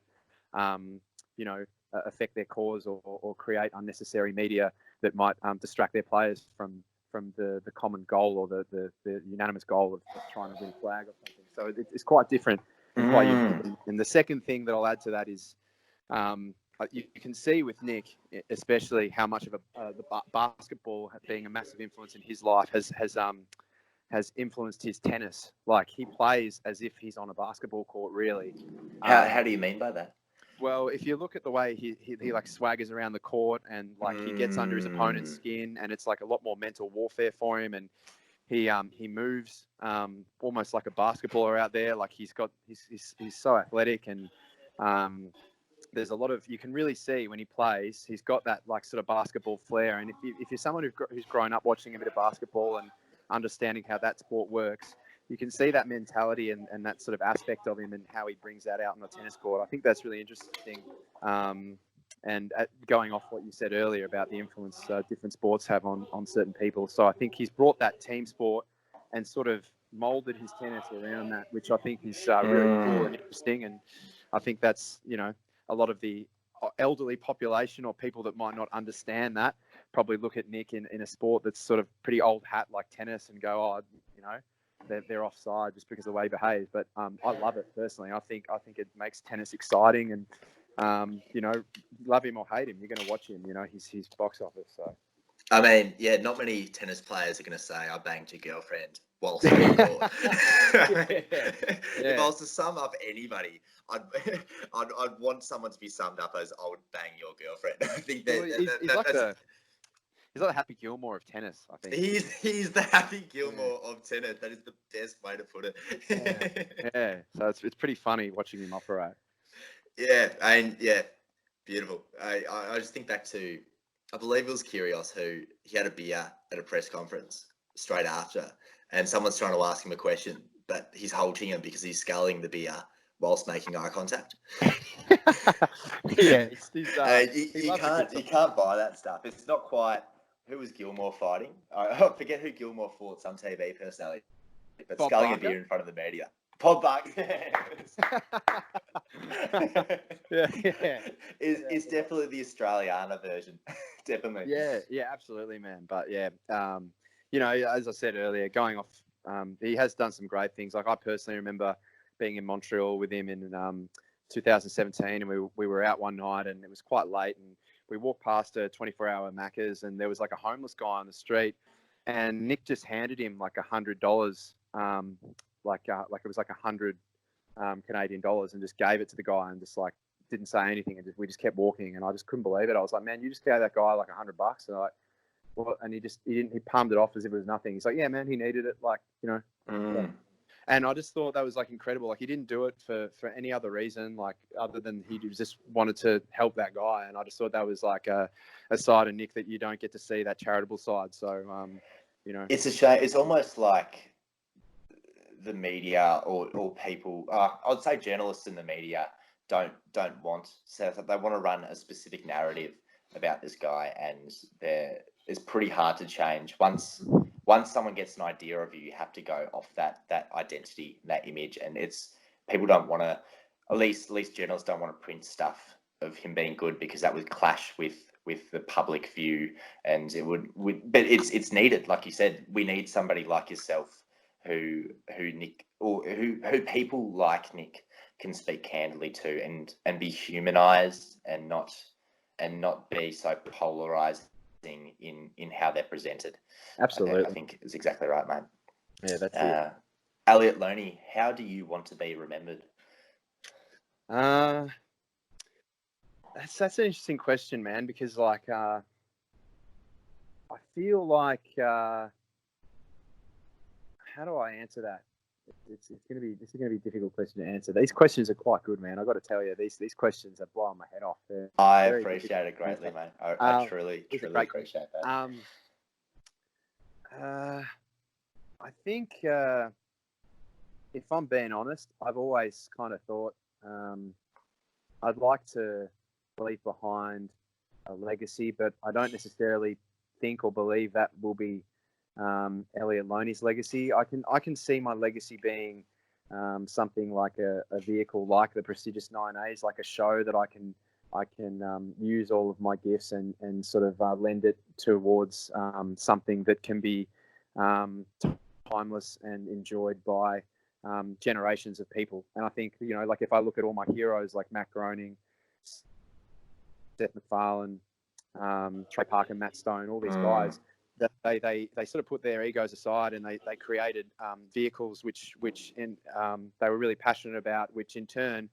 affect their cause or create unnecessary media that might distract their players from the common goal or the unanimous goal of trying to win a flag or something. So it's quite different and quite unique. And the second thing that I'll add to that is you can see with Nick, especially how much of the basketball being a massive influence in his life has influenced his tennis. Like, he plays as if he's on a basketball court, really. How do you mean by that? Well, if you look at the way he like swaggers around the court and like he gets under his opponent's skin, and it's like a lot more mental warfare for him, and he moves almost like a basketballer out there. Like, he's so athletic, and there's a lot of, you can really see when he plays, he's got that like sort of basketball flair. And if you're someone who's grown up watching a bit of basketball and understanding how that sport works, you can see that mentality and that sort of aspect of him and how he brings that out on the tennis court. I think that's really interesting. And going off what you said earlier about the influence different sports have on certain people. So I think he's brought that team sport and sort of molded his tennis around that, which I think is really cool and interesting. And I think that's, a lot of the elderly population or people that might not understand that probably look at Nick in a sport that's sort of pretty old hat like tennis and go, they're offside just because of the way he behaves. But I love it personally. I think it makes tennis exciting, and love him or hate him, you're going to watch him. His box office. So I mean, yeah, not many tennis players are going to say I banged your girlfriend whilst on the court. If I was to sum up anybody, I'd want someone to be summed up as I would bang your girlfriend. I think he's like the Happy Gilmore of tennis, I think. He's the Happy Gilmore of tennis. That is the best way to put it. Yeah. So it's pretty funny watching him operate. Yeah, beautiful. I just think back to, I believe it was Kyrgios who he had a beer at a press conference straight after, and someone's trying to ask him a question, but he's holding him because he's sculling the beer whilst making eye contact. Yeah, you can't buy that stuff. It's not quite. Who was Gilmore fighting? I forget who Gilmore fought, some TV personality, but Bob sculling Barker? a beer in front of the media. Bob Barker. It's definitely the Australiana version. Definitely. Yeah, absolutely, man. But yeah, as I said earlier, going off, he has done some great things. Like, I personally remember being in Montreal with him in 2017, and we were out one night, and it was quite late, and we walked past a 24-hour Macca's, and there was like a homeless guy on the street, and Nick just handed him like $100, like it was like $100 Canadian dollars and just gave it to the guy and just like didn't say anything, and we just kept walking, and I just couldn't believe it. I was like, man, you just gave that guy like $100, and like, well, and he palmed it off as if it was nothing. He's like, yeah, man, he needed it, like, you know. Yeah. And I just thought that was like incredible. Like, he didn't do it for any other reason, like other than he just wanted to help that guy. And I just thought that was like a side of Nick that you don't get to see, that charitable side. So, you know, it's a shame. It's almost like the media or people, I'd say journalists in the media don't want, so they want to run a specific narrative about this guy, and it's pretty hard to change. Once someone gets an idea of you, you have to go off that identity, that image, and people don't want to, at least journalists don't want to print stuff of him being good, because that would clash with the public view, and it would but it's needed. Like you said, we need somebody like yourself who Nick, or who people like Nick can speak candidly to, and be humanized, and not be so polarizing in how they're presented. absolutely. I think it's exactly right, mate. Yeah, that's it. Elliot Loney, how do you want to be remembered? That's an interesting question, man, because like I feel like how do I answer that? This is gonna be a difficult question to answer. These questions are quite good, man. I got to tell you, these questions are blowing my head off. I appreciate it greatly, mate. I truly appreciate that. I think if I'm being honest, I've always kind of thought I'd like to leave behind a legacy, but I don't necessarily think or believe that will be Elliot Loney's legacy. I can see my legacy being something like a vehicle like the prestigious 9As, like a show that I can use all of my gifts and sort of lend it towards something that can be timeless and enjoyed by generations of people. And I think, you know, like if I look at all my heroes like Matt Groening, Seth MacFarlane, Trey Parker, Matt Stone, all these guys, that they sort of put their egos aside, and they created vehicles which they were really passionate about, which in turn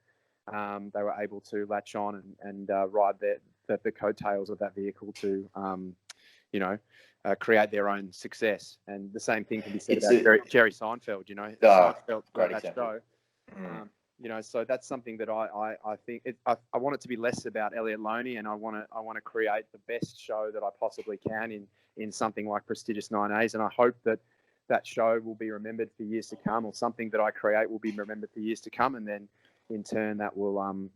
they were able to latch on and ride the coattails of that vehicle to create their own success. And the same thing can be said about Jerry Seinfeld. You know, Seinfeld got that show. You know, so that's something that I think I want it to be less about Elliot Loney, and I want to create the best show that I possibly can in something like prestigious 9As, and I hope that show will be remembered for years to come, or something that I create will be remembered for years to come, and then in turn that will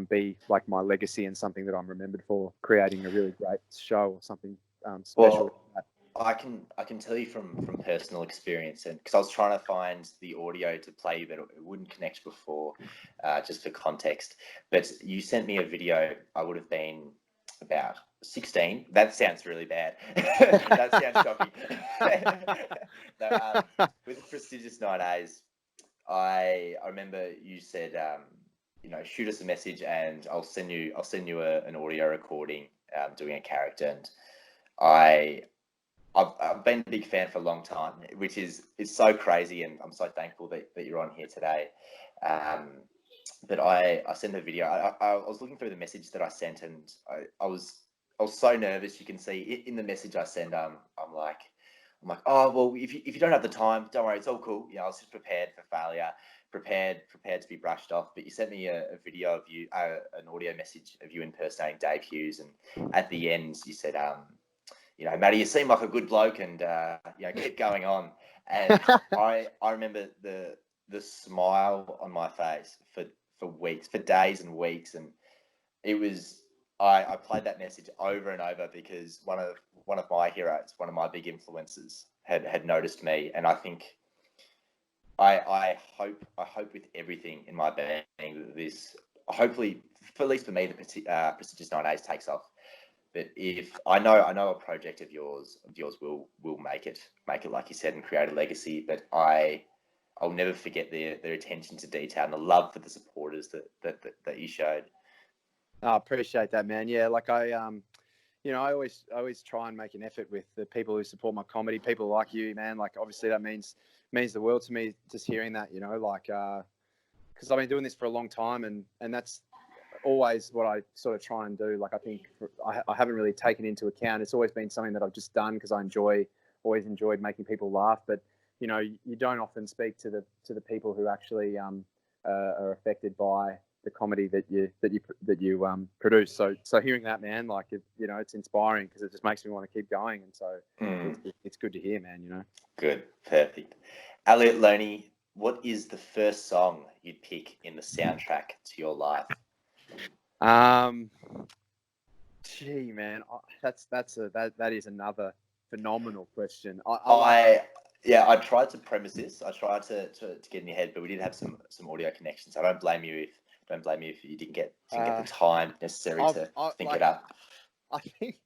be like my legacy and something that I'm remembered for creating a really great show or something special. Well, I can tell you from personal experience, and because I was trying to find the audio to play, but it wouldn't connect before, just for context. But you sent me a video. I would have been about 16. That sounds really bad. That sounds shocking. No, with prestigious 9As, I remember you said, shoot us a message and I'll send you an audio recording doing a character, and I've been a big fan for a long time, which is so crazy, and I'm so thankful that you're on here today. But I sent the video. I was looking through the message that I sent, and I was so nervous. You can see in the message I sent. I'm like, oh well, if you don't have the time, don't worry, it's all cool. I was just prepared for failure, prepared to be brushed off. But you sent me a video of you, an audio message of you impersonating Dave Hughes, and at the end you said, Matty, you seem like a good bloke, and keep going on. And I remember the smile on my face for weeks, for days and weeks, and it was I played that message over and over because one of my heroes, one of my big influences, had noticed me, and I think I hope with everything in my being that this, hopefully, at least for me, the prestigious 9As takes off. But if I know a project of yours will make it like you said, and create a legacy. But I'll never forget their attention to detail and the love for the supporters that you showed. I appreciate that, man. Yeah, like I always try and make an effort with the people who support my comedy. People like you, man. Like obviously that means the world to me. Just hearing that, because I've been doing this for a long time, and that's always what I sort of try and do. Like I think I haven't really taken into account. It's always been something that I've just done because I always enjoyed making people laugh. But you know, you don't often speak to the people who actually are affected by the comedy that you produce. So hearing that, man, like you know, it's inspiring because it just makes me want to keep going. And so it's good to hear, man. You know. Good, perfect. Elliot Loney, what is the first song you'd pick in the soundtrack to your life? Gee, man, that is another phenomenal question. I tried to premise this. I tried to get in your head, but we did have some audio connections. I don't blame you if you didn't get the time necessary to think it up. I think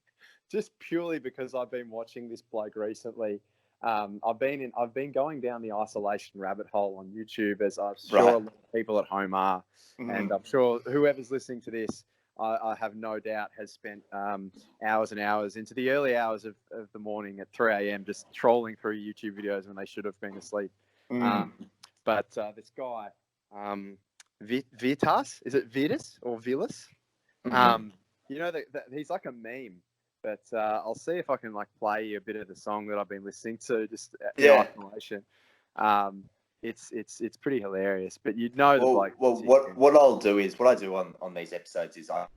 just purely because I've been watching this bloke recently. I've been going down the isolation rabbit hole on YouTube, as I'm sure a lot of people at home are, and I'm sure whoever's listening to this, I have no doubt, has spent hours and hours into the early hours of the morning at 3 a.m. just trolling through YouTube videos when they should have been asleep. But this guy, Vitas, is it Vitas or Vilas? You know, that he's like a meme. But I'll see if I can like play you a bit of the song that I've been listening to just in isolation. It's pretty hilarious. But you'd know the bloke. Well, what I'll do is what I do on these episodes is I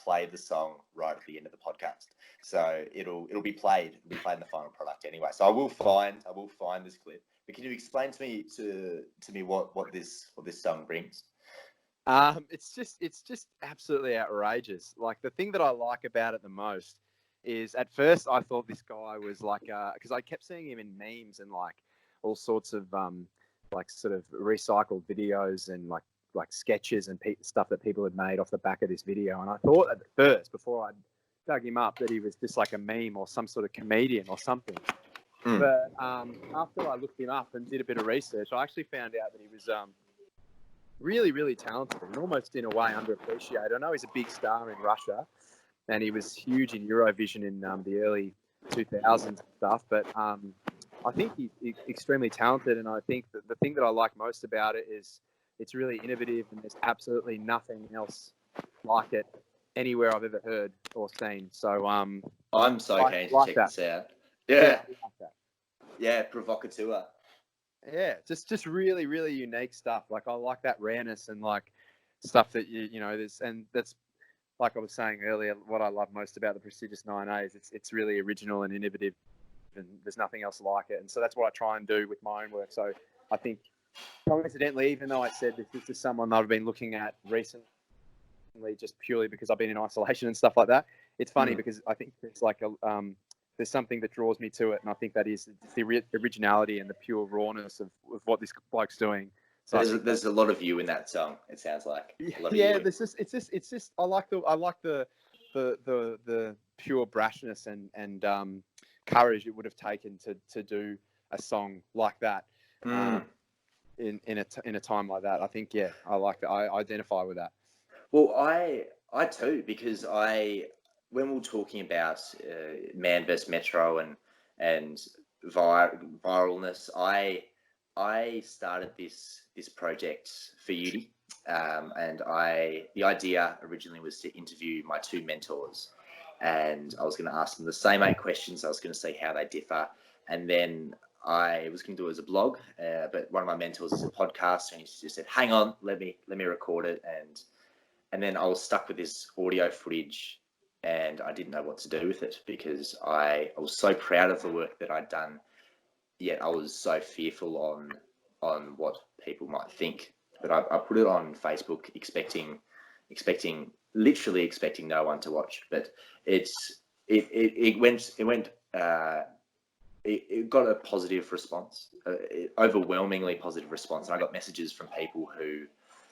play the song right at the end of the podcast, so it'll be played. It'll be played in the final product anyway. So I will find this clip. But can you explain to me what this song brings? It's just absolutely outrageous. Like the thing that I like about it the most is at first I thought this guy was like, because I kept seeing him in memes and like all sorts of like sort of recycled videos and like sketches and stuff that people had made off the back of this video. And I thought at first, before I dug him up, that he was just like a meme or some sort of comedian or something. But after I looked him up and did a bit of research, I actually found out that he was really, really talented and almost in a way underappreciated. I know he's a big star in Russia, and he was huge in Eurovision in the early 2000s and stuff. But I think he's extremely talented, and I think that the thing that I like most about it is it's really innovative, and there's absolutely nothing else like it anywhere I've ever heard or seen. So I'm so keen to check this out. Yeah, I like that. Yeah, provocateur. Yeah, just really, really unique stuff. Like I like that rareness and like stuff that you know. That's like I was saying earlier. What I love most about the prestigious 9As, it's really original and innovative, and there's nothing else like it. And so that's what I try and do with my own work. So I think, coincidentally, even though I said this is someone that I've been looking at recently, just purely because I've been in isolation and stuff like that, it's funny because I think it's like there's something that draws me to it, and I think that is the originality and the pure rawness of what this bloke's doing. So there's a lot of you in that song. It sounds like. Yeah, it's just I like the pure brashness and courage it would have taken to do a song like that in a time like that. I think I like that. I identify with that. Well, I too, because when we were talking about man vs Metro and viralness, I started this project for uni, and the idea originally was to interview my two mentors, and I was going to ask them the same 8 questions. I was going to see how they differ, and then I was going to do it as a blog, but one of my mentors is a podcaster, and he just said, "Hang on, let me record it," and then I was stuck with this audio footage, and I didn't know what to do with it because I was so proud of the work that I'd done. Yet I was so fearful on what people might think. But I put it on Facebook, literally expecting no one to watch. But it got a positive response, overwhelmingly positive response. And I got messages from people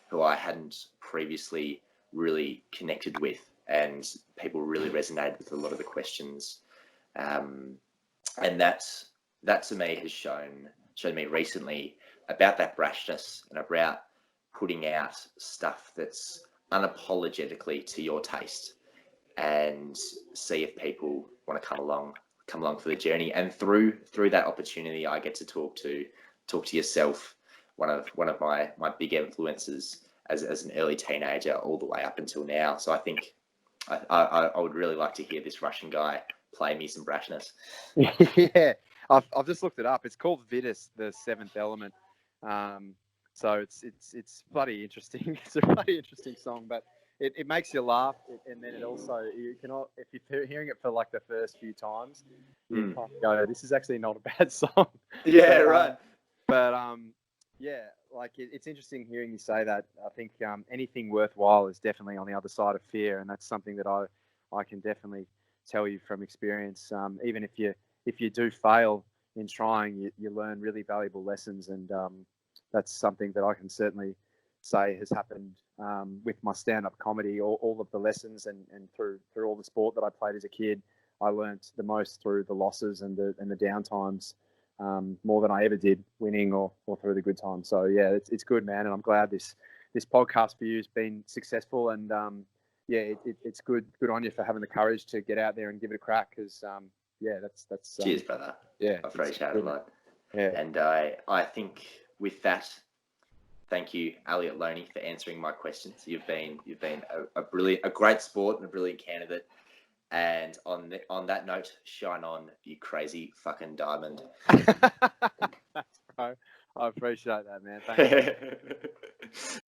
who I hadn't previously really connected with, and people really resonated with a lot of the questions, and that to me has shown me recently about that brashness and about putting out stuff that's unapologetically to your taste, and see if people want to come along for the journey. And through that opportunity, I get to talk to yourself one of my big influences as an early teenager all the way up until now. So I think I would really like to hear this Russian guy play me some brashness. Yeah, I've just looked it up. It's called Vitus, the seventh element. So it's bloody interesting. It's a bloody interesting song, but it makes you laugh, and then it also you cannot if you're hearing it for like the first few times, you kind of go, "This is actually not a bad song." Yeah, but, right. But yeah, like it's interesting hearing you say that. I think anything worthwhile is definitely on the other side of fear, and that's something that I can definitely tell you from experience. Even if you do fail in trying, you learn really valuable lessons, and that's something that I can certainly say has happened with my stand-up comedy. All of the lessons and through all the sport that I played as a kid, I learnt the most through the losses and the down times. More than I ever did winning or through the good times. So yeah, it's good, man, and I'm glad this podcast for you has been successful. And yeah, it's good on you for having the courage to get out there and give it a crack. Because yeah, that's Cheers, brother. yeah, I appreciate it a lot. Yeah, And I think with that, thank you, Elliot Loney, for answering my questions. You've been a great sport and a brilliant candidate. And on that note, shine on, you crazy fucking diamond. Thanks, bro. I appreciate that, man. Thanks.